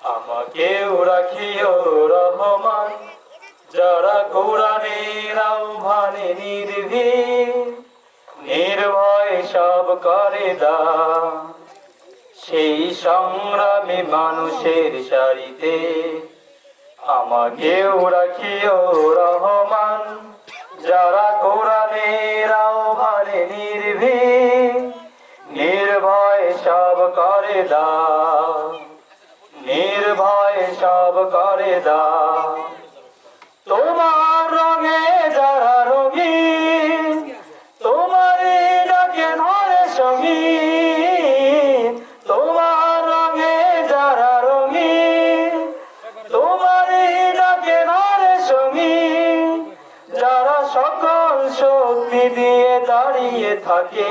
আমাকেও রাখিও রহমান, যারা কোরআনের আহ্বানে নির্ভীক, নির্ভয় সব করে দান। সেই সংগ্রামী মানুষের সারিতে আমাকেও রাখিও রহমান, যারা কোরআনের আহ্বানে নির্ভীক, নির্ভয় সব করে দান, নির্ভয় সব করে দান। তোমার রঙে যারা রঙিন, তোমার ডাকে ধরে সঙ্গীত। তোমার রঙে যারা রঙিন, তোমার ডাকে ধরে সঙ্গীত। যারা সকল শক্তি দিয়ে দাঁড়িয়ে থাকে,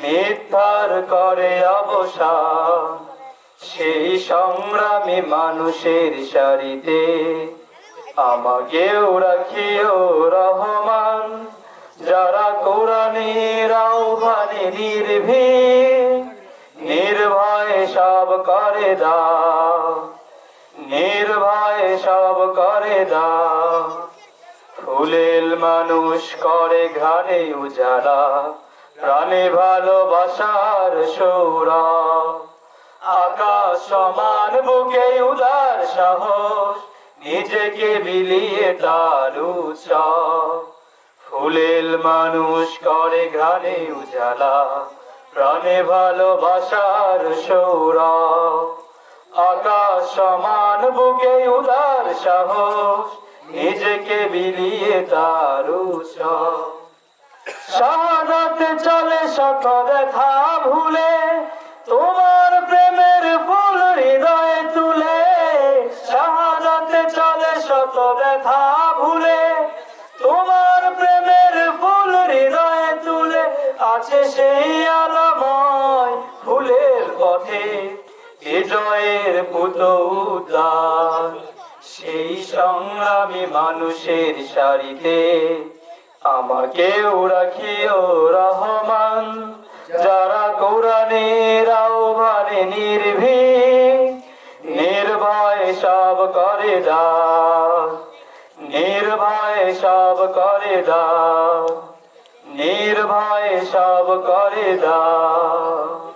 মিথ্যার করে অবসান, সেই সংগ্রামী মানুষের সারিতে আমাকেও রাখিও রহমান, যারা কোরআনের আহ্বানে নির্ভীক, নির্ভয় সব করে দান, নির্ভয় সব করে দান। ফুলেল মানুষ করে ঘাড়ে উজালা, প্রাণে ভালোবাসার সৌরভ। আকাশ সমান বুকে উদার সাহস, নিজেকে বিলিয়ে তার উৎসব। ফুলেল মানুষ করে ঘাড়ে উজালা, প্রাণে ভালোবাসার সৌরভ। আকাশ সমান বুকে উদার সাহস, নিজেকে বিলিয়ে তার উৎসব। শাহাদাতে চলে শত ব্যথা ভুলে, তোমার প্রেমের ফুল হৃদয়ে তুলে। শাহাদাতে চলে শত ব্যথা ভুলে, তোমার প্রেমের ফুল হৃদয়ে তুলে। আছে সেই আলোময় ফুলের পথে বিজয়ের পুত উদ্যান, সেই সংগ্রামী মানুষের সারিতে আমাকেও রাখিও রহমান, যারা কোরআনের আহ্বানে নির্ভীক, নির্ভয় সব করে দান, নির্ভয় সব করে দান, নির্ভয় সব করে দান।